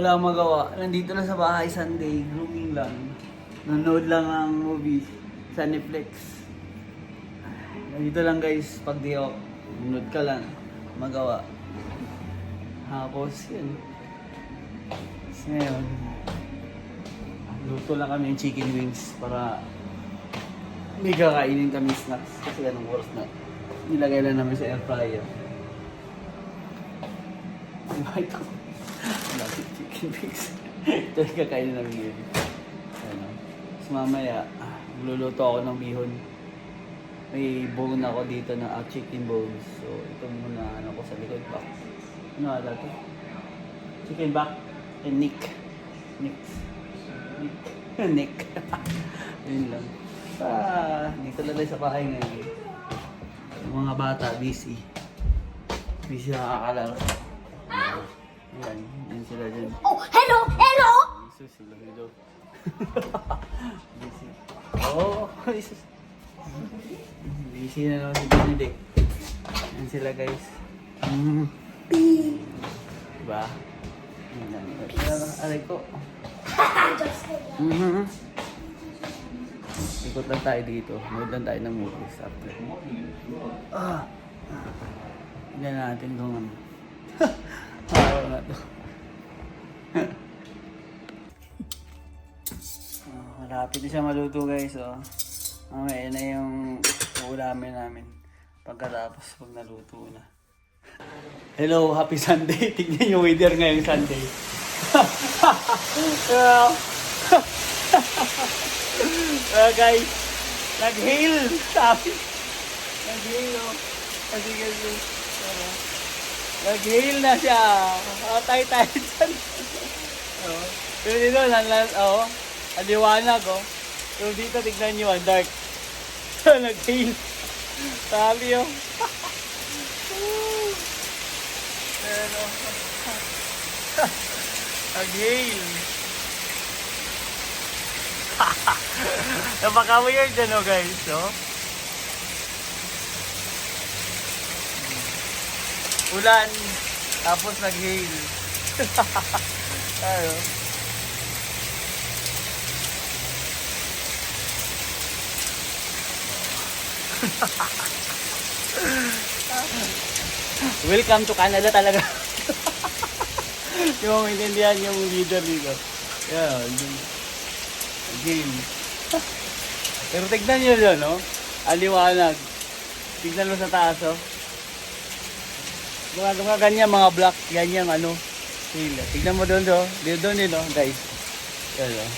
wala akong magawa. Nandito lang sa bahay Sunday, grooming lang. Nanonood lang ang movie sa Netflix. Nandito lang guys, pag di ako, nanonood ka lang, magawa. Tapos yun. Tapos ngayon, luto lang kami ng chicken wings para may kakainin kami snacks. Kasi anong oras na nilagay lang namin sa air fryer. Invite ko. Bakit chicken wings? Ito yung kakainin namin yun. Ano. Tapos mamaya, luluto ako ng bihon. May bone ako dito na chicken bones. So ito muna ano ko sa likod back. Ano ata to? Chicken back and neck. Neck. Yun lang. Dito lang tayo sa bahay ngayon. Yung mga bata busy. Busy nakakalaro. Yan sila dyan. Oh, hello! Hello! Jesus, hello. Busy. Oh, Jesus. Busy na naman si Benedict. Yan sila guys. Diba? Aray ko. Ikot lang tayo dito. Nood lang tayo ng movies after. Tignan natin kung ano. Araw na to. Malapit na siya maluto guys. Mamaya na yung ulamin namin. Pagkatapos pag naluto na. Hello, happy Sunday. Tignan yung weather ngayong Sunday. Guys, nag-hail sabi. Nag-hail kasi nag-hail na siya. Tayo dyan. Pero dito, aliwanag Pero dito, tignan nyo, ang dark. Nag-hail. Sabi Nag-hail. Napaka-weird guys, ulan, tapos nag-hail. Tayo. Welcome to Canada talaga. Yung maintindihan yung leader dito. Yeah, game. Pero tignan nyo yun, aliwanag. Tignan mo sa taas, Mga ganyan, mga black, ganyan, sila. Tignan mo doon, doon yun, guys. Yan,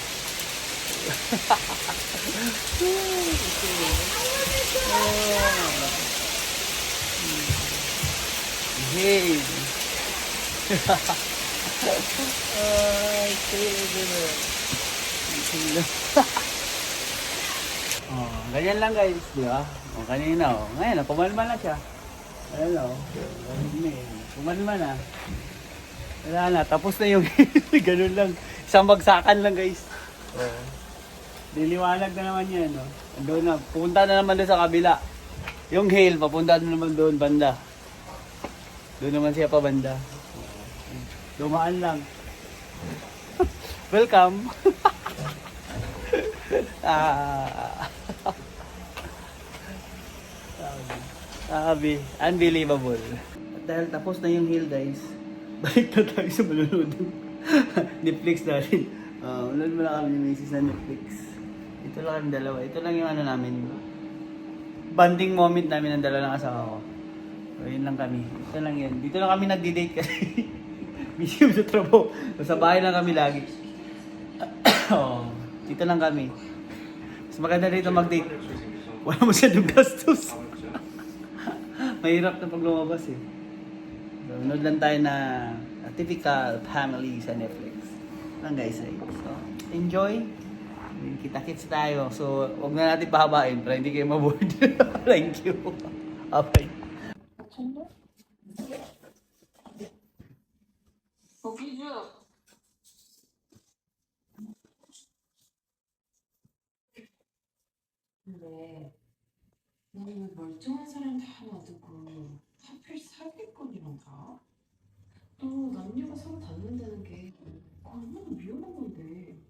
Hey. Ganyan lang guys, di ba? Kanina, ngayon, pumalma na siya. Ayan, pumalma na. Wala na, tapos na yung ganun lang. Isang bagsakan lang guys. Diliwanag na naman yan, Doon na, pupunta na naman doon sa kabila. Yung hail, papunta na naman doon banda. Doon naman siya pa banda. Dumaan lang. Welcome. Sabi, unbelievable. At dahil tapos na yung hail guys, balik na tayo sa malunod Netflix natin. Unod mo na kami ni Macy's na Netflix. Ito lang kami dalawa. Ito lang yung namin. Banding moment namin ang dalawa ng asawa ko. So, yun lang kami. Ito lang yun. Dito lang kami nagdi-date kasi busy sa trabaho. Sa bahay lang kami lagi. Dito lang kami. Mas maganda dito mag-date. Wala masyadong gastos. Mahirap na pag lumabas So, nood lang tayo na typical family sa Netflix. Lang guys So, enjoy. Kita-kits tayo. So, huwag na natin pahabain para hindi kayo maboard. Thank you. Okay. 근데 너는 왜 멀쩡한 사람 다 놔두고 하필 사기꾼이랑 가? 또 남녀가 서로 닮는다는 게 얼마나 위험한 건데.